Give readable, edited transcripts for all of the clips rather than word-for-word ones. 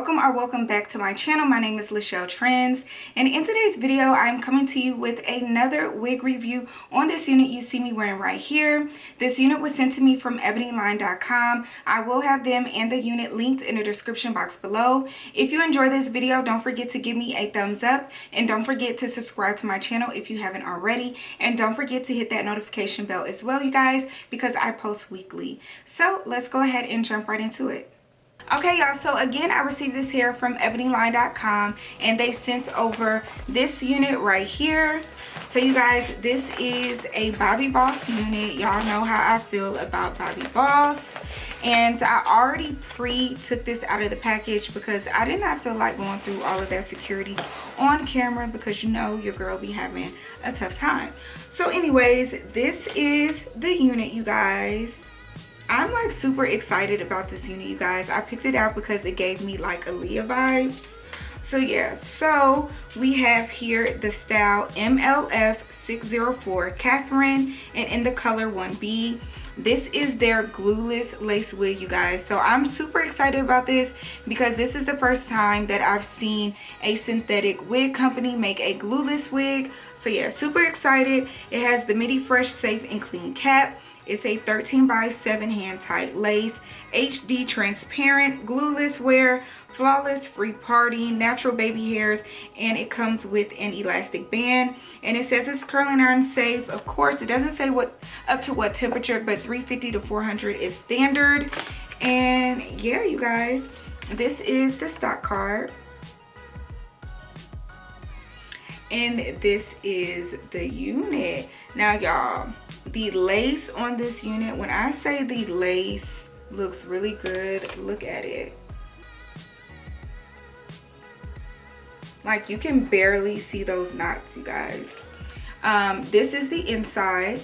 welcome back to my channel. My name is lachelletrends, and in today's video I'm coming to you with another wig review on this unit you see me wearing right here. This unit was sent to me from Ebonyline.com. I will have them and the unit linked in the description box below. If you enjoy this video, don't forget to give me a thumbs up, and don't forget to subscribe to my channel if you haven't already, and don't forget to hit that notification bell as well, you guys, because I post weekly. So let's go ahead and jump right into it. Okay, y'all, so again, I received this here from Ebonyline.com, and they sent over this unit right here. So you guys, this is a Bobbi Boss unit. Y'all know how I feel about Bobbi Boss, and I already took this out of the package because I did not feel like going through all of that security on camera, because you know your girl be having a tough time. So anyways, this is the unit, you guys. I'm like super excited about this unit, you guys. I picked it out because it gave me like Aaliyah vibes. So yeah, so we have here the style MLF604 Catherine, and in the color 1B. This is their glueless lace wig, you guys. So I'm super excited about this because this is the first time that I've seen a synthetic wig company make a glueless wig. So yeah, super excited. It has the midi fresh, safe, and clean cap. It's a 13x7 hand tight lace, HD transparent, glueless wear, flawless, free party, natural baby hairs, and it comes with an elastic band. And it says it's curling iron safe. Of course, it doesn't say up to what temperature, but 350 to 400 is standard. And yeah, you guys, this is the stock card. And this is the unit. Now y'all, the lace on this unit, when I say the lace looks really good, look at it. Like, you can barely see those knots, you guys. This is the inside,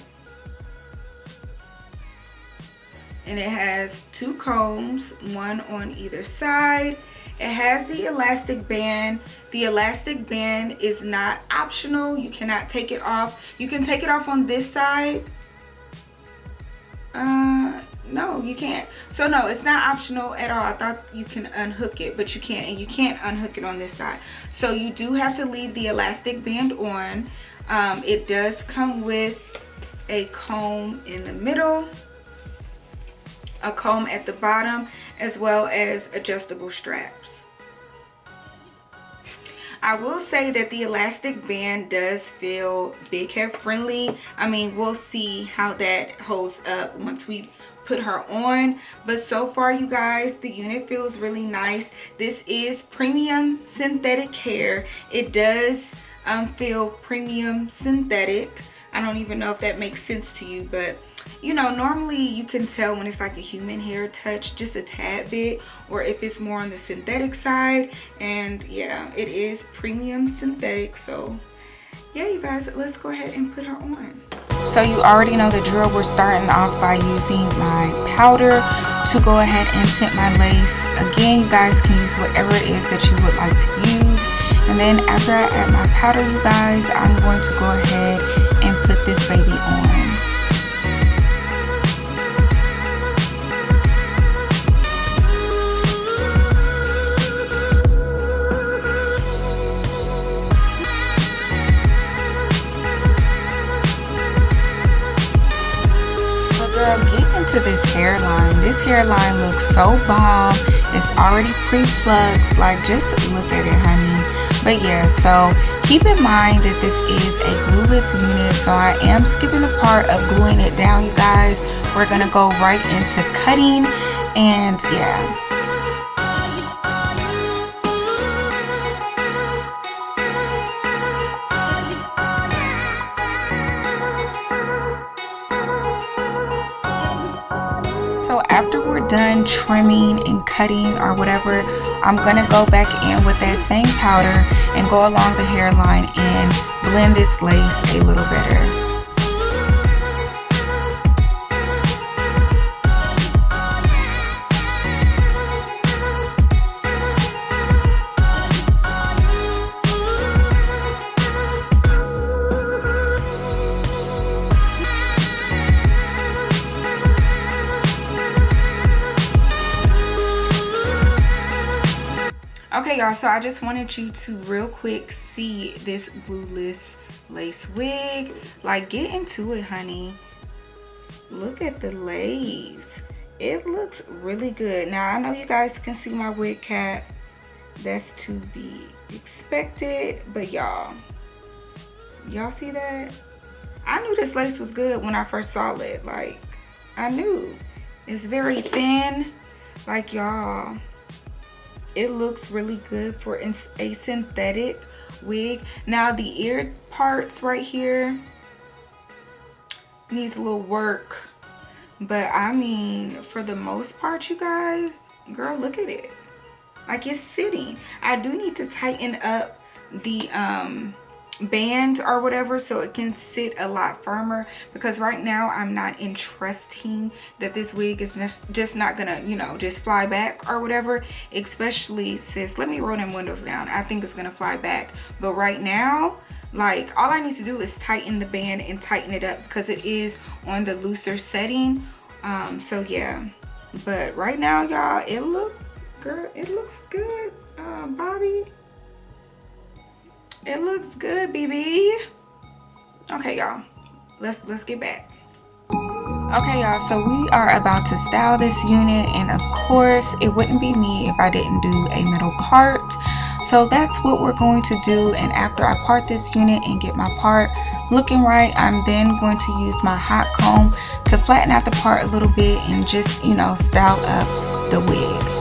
and it has two combs, one on either side. It has the elastic band. The elastic band is not optional. You cannot take it off. You can take it off on this side. No, you can't. So no, it's not optional at all. I thought you can unhook it, but you can't, and you can't unhook it on this side. So you do have to leave the elastic band on. It does come with a comb in the middle, a comb at the bottom, as well as adjustable straps. I will say that the elastic band does feel big hair friendly. I mean, we'll see how that holds up once we put her on, but so far, you guys, the unit feels really nice. This is premium synthetic hair. It does feel premium synthetic. I don't even know if that makes sense to you, but you know, normally you can tell when it's like a human hair touch just a tad bit, or if it's more on the synthetic side. And yeah, it is premium synthetic. So yeah, you guys, let's go ahead and put her on. So you already know the drill. We're starting off by using my powder to go ahead and tint my lace. Again, you guys can use whatever it is that you would like to use. And then after I add my powder, you guys, I'm going to go ahead and put this baby on. Get into this hairline. This hairline looks so bomb. It's already pre-plucked. Like, just look at it, honey. But yeah, so keep in mind that this is a glueless unit, so I am skipping the part of gluing it down, you guys. We're gonna go right into cutting, and yeah. So after we're done trimming and cutting or whatever, I'm gonna go back in with that same powder and go along the hairline and blend this lace a little better. Okay, y'all, so I just wanted you to real quick see this Glueless lace wig. Like, get into it, honey. Look at the lace. It looks really good. Now, I know you guys can see my wig cap. That's to be expected, but y'all see that? I knew this lace was good when I first saw it. Like, I knew. It's very thin. Like, y'all, it looks really good for a synthetic wig. Now, the ear parts right here needs a little work, but I mean, for the most part, you guys, girl, look at it. Like, it's sitting. I do need to tighten up the band or whatever so it can sit a lot firmer, because right now I'm not entrusting that this wig is just not gonna, you know, just fly back or whatever. Especially, sis, let me roll them windows down. I think it's gonna fly back, but right now, like, all I need to do is tighten the band and tighten it up because it is on the looser setting. So yeah, but right now, y'all, it looks, girl, it looks good. Bobbi, it looks good, BB. Okay, y'all, let's get back. Okay, y'all, so we are about to style this unit, and of course it wouldn't be me if I didn't do a middle part. So that's what we're going to do, and after I part this unit and get my part looking right, I'm then going to use my hot comb to flatten out the part a little bit and just, you know, style up the wig.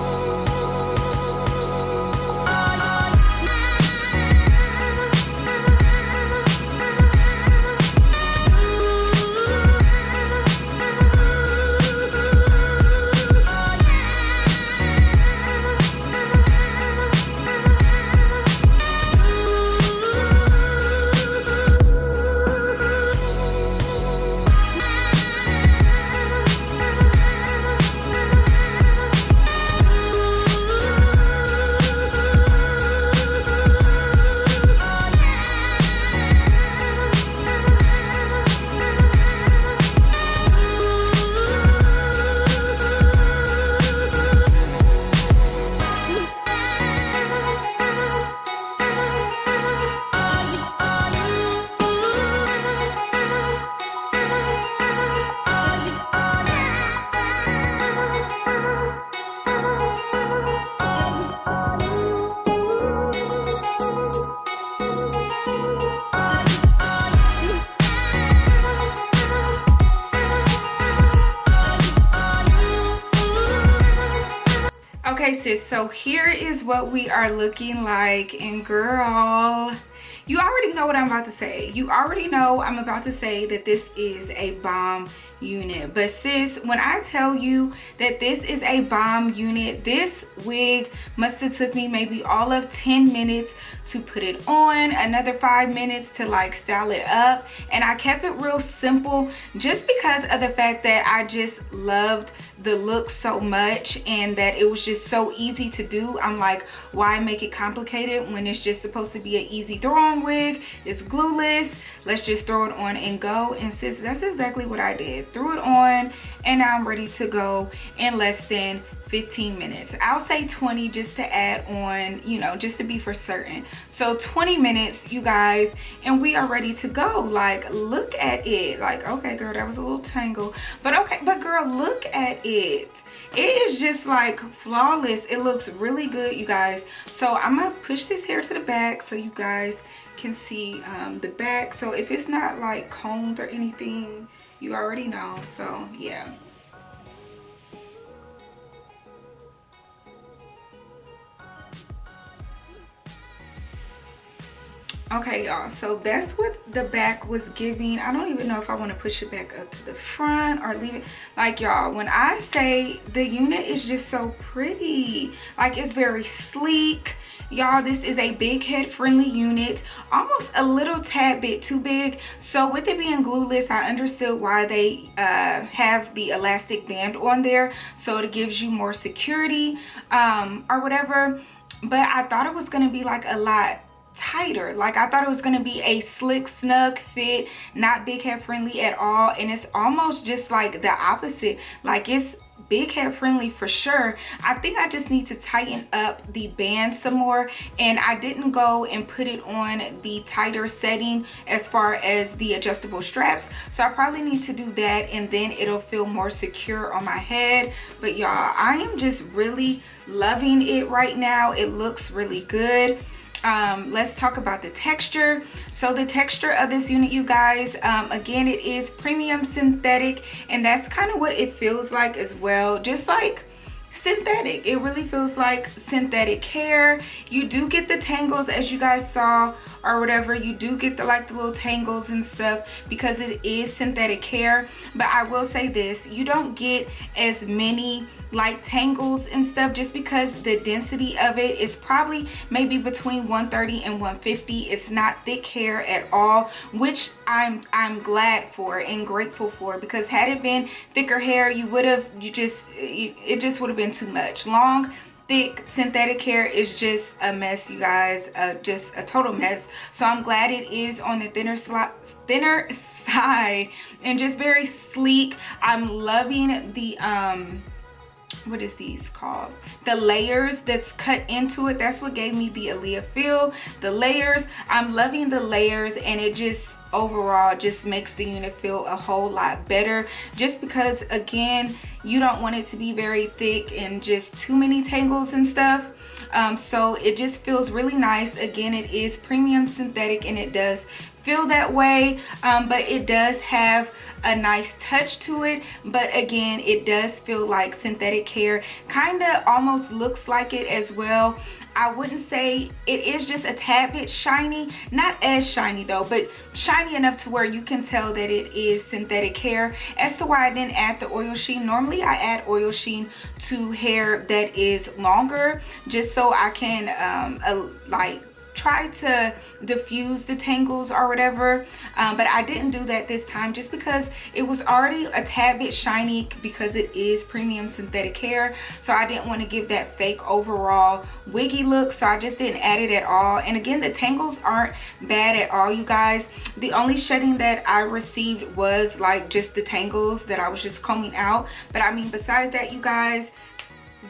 Okay, sis, so here is what we are looking like, and girl, you already know what I'm about to say. You already know I'm about to say that this is a bomb unit. But sis, when I tell you that this is a bomb unit, this wig must have took me maybe all of 10 minutes to put it on, another 5 minutes to like style it up, and I kept it real simple just because of the fact that I just loved the look so much and that it was just so easy to do. I'm like, why make it complicated when it's just supposed to be an easy throw on wig? It's glueless, let's just throw it on and go. And sis, that's exactly what I did. Threw it on, and now I'm ready to go in less than 15 minutes. I'll say 20 just to add on, you know, just to be for certain. So 20 minutes, you guys, and we are ready to go. Like, look at it. Like, okay, girl, that was a little tangle, but okay, but girl, look at it. It is just like flawless. It looks really good, you guys. So I'm gonna push this hair to the back so you guys can see the back. So if it's not like combed or anything, you already know. So yeah. Okay, y'all, so that's what the back was giving. I don't even know if I want to push it back up to the front or leave it. Like, y'all, when I say the unit is just so pretty, like, it's very sleek. Y'all, this is a big head friendly unit, almost a little tad bit too big. So with it being glueless, I understood why they have the elastic band on there, so it gives you more security or whatever. But I thought it was going to be like a lot tighter. Like, I thought it was going to be a slick, snug fit, not big head friendly at all, and it's almost just like the opposite. Like, it's big head friendly for sure. I think I just need to tighten up the band some more, and I didn't go and put it on the tighter setting as far as the adjustable straps, so I probably need to do that, and then it'll feel more secure on my head. But y'all, I am just really loving it right now. It looks really good. Let's talk about the texture. So the texture of this unit, you guys, again, it is premium synthetic, and that's kind of what it feels like as well. Just like synthetic, it really feels like synthetic hair. You do get the tangles, as you guys saw, or whatever. You do get the like the little tangles and stuff because it is synthetic hair. But I will say this, you don't get as many like tangles and stuff, just because the density of it is probably maybe between 130 and 150. It's not thick hair at all, which I'm glad for and grateful for, because had it been thicker hair, it just would have been too much. Long, thick synthetic hair is just a mess, you guys, just a total mess. So I'm glad it is on the thinner side and just very sleek. I'm loving the what is these called, the layers that's cut into it. That's what gave me the Aaliyah feel, the layers. I'm loving the layers, and it just overall just makes the unit feel a whole lot better, just because again, you don't want it to be very thick and just too many tangles and stuff. So it just feels really nice. Again, it is premium synthetic, and it does feel that way, but it does have a nice touch to it. But again, it does feel like synthetic hair, kind of almost looks like it as well. I wouldn't say it is just a tad bit shiny, not as shiny though, but shiny enough to where you can tell that it is synthetic hair. As to why I didn't add the oil sheen, normally I add oil sheen to hair that is longer, just so I can like try to diffuse the tangles or whatever, but I didn't do that this time, just because it was already a tad bit shiny, because it is premium synthetic hair. So I didn't want to give that fake overall wiggy look, so I just didn't add it at all. And again, the tangles aren't bad at all, you guys. The only shedding that I received was like just the tangles that I was just combing out, but I mean, besides that, you guys,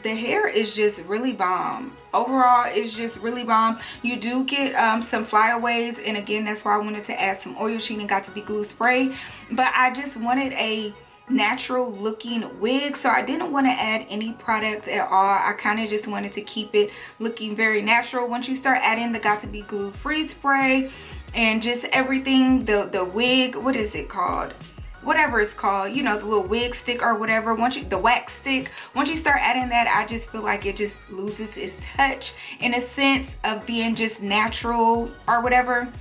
the hair is just really bomb. Overall, it's just really bomb. You do get some flyaways, and again, that's why I wanted to add some oil sheen and got to be glue spray. But I just wanted a natural looking wig, so I didn't want to add any products at all. I kind of just wanted to keep it looking very natural. Once you start adding the got to be glue freeze spray and just everything, the wig, what is it called, whatever it's called, you know, the little wig stick or whatever, the wax stick, once you start adding that, I just feel like it just loses its touch in a sense of being just natural or whatever.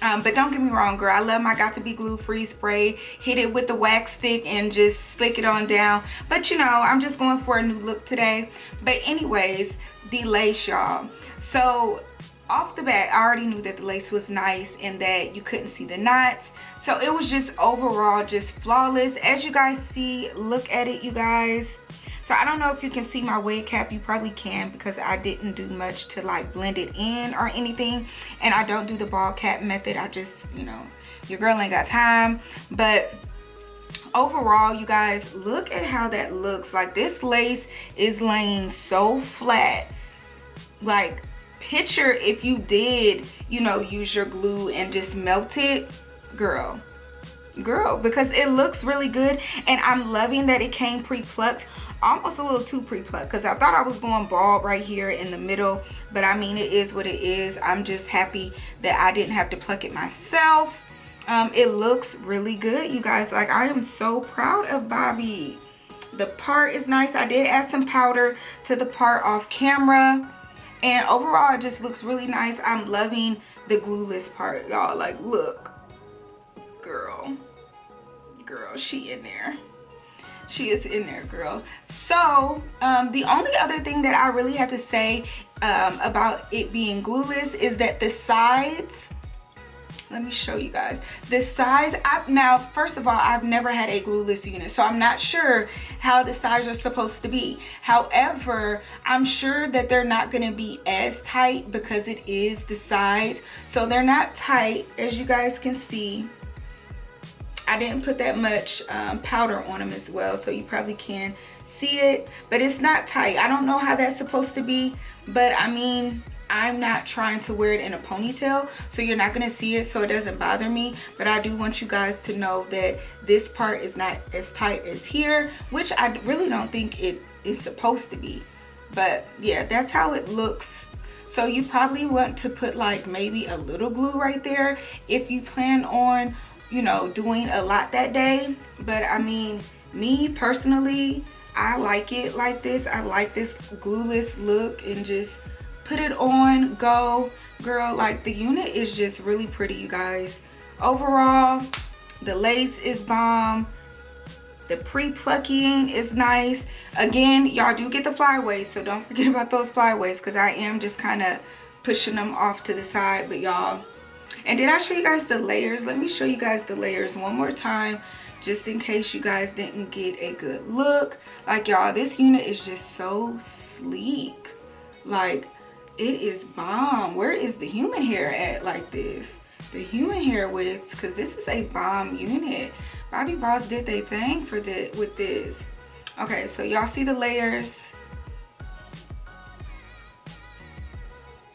But don't get me wrong, girl, I love my got to be glue freeze spray. Hit it with the wax stick and just slick it on down. But you know, I'm just going for a new look today. But anyways, the lace, y'all. So off the bat, I already knew that the lace was nice and that you couldn't see the knots. So it was just overall just flawless. As you guys see, look at it, you guys. So I don't know if you can see my wig cap. You probably can, because I didn't do much to like blend it in or anything. And I don't do the ball cap method. I just, you know, your girl ain't got time. But overall, you guys, look at how that looks. Like, this lace is laying so flat. Like, picture if you did, you know, use your glue and just melt it. Girl, because it looks really good. And I'm loving that it came pre-plucked, almost a little too pre-plucked, because I thought I was going bald right here in the middle. But I mean, it is what it is. I'm just happy that I didn't have to pluck it myself. It looks really good, you guys. Like, I am so proud of Bobbi. The part is nice. I did add some powder to the part off camera, and overall it just looks really nice. I'm loving the glueless part, y'all. Like, look, girl, she in there. She is in there, girl. So the only other thing that I really have to say about it being glueless is that the sides, let me show you guys the sides. Now, first of all, I've never had a glueless unit, so I'm not sure how the sides are supposed to be. However, I'm sure that they're not going to be as tight, because it is the sides, so they're not tight. As you guys can see, I didn't put that much powder on them as well, so you probably can see it, but it's not tight. I don't know how that's supposed to be, but I mean, I'm not trying to wear it in a ponytail, so you're not gonna see it, so it doesn't bother me. But I do want you guys to know that this part is not as tight as here, which I really don't think it is supposed to be. But yeah, that's how it looks. So you probably want to put like maybe a little glue right there if you plan on, you know, doing a lot that day. But I mean, me personally, I like it like this. I like this glueless look, and just put it on, go. Girl, like the unit is just really pretty, you guys. Overall, the lace is bomb. The pre-plucking is nice. Again, y'all do get the flyaways, so don't forget about those flyaways, because I am just kind of pushing them off to the side. But y'all, and did I show you guys the layers? Let me show you guys the layers one more time, just in case you guys didn't get a good look. Like y'all, this unit is just so sleek. Like, it is bomb. Where is the human hair at like this? The human hair widths, because this is a bomb unit. Bobbi Boss did they thing for with this. Okay, so y'all see the layers.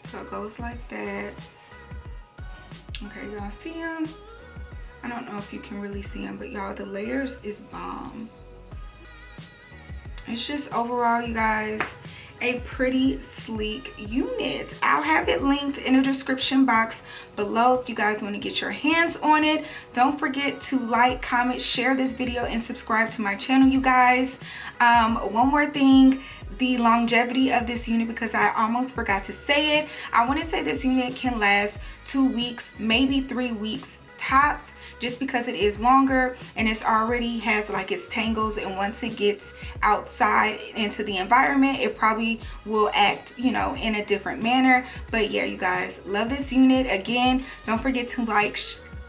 So it goes like that. Okay, y'all see them? I don't know if you can really see them, but y'all, the layers is bomb. It's just overall, you guys, a pretty sleek unit. I'll have it linked in the description box below if you guys want to get your hands on it. Don't forget to like, comment, share this video, and subscribe to my channel, you guys. One more thing, the longevity of this unit, because I almost forgot to say it. I want to say this unit can last 2 weeks, maybe 3 weeks tops, just because it is longer and it's already has like its tangles, and once it gets outside into the environment, it probably will act, you know, in a different manner. But yeah, you guys, love this unit. Again, don't forget to like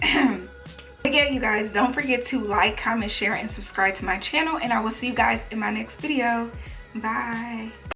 again, you guys, don't forget to like, comment, share, and subscribe to my channel, and I will see you guys in my next video. Bye.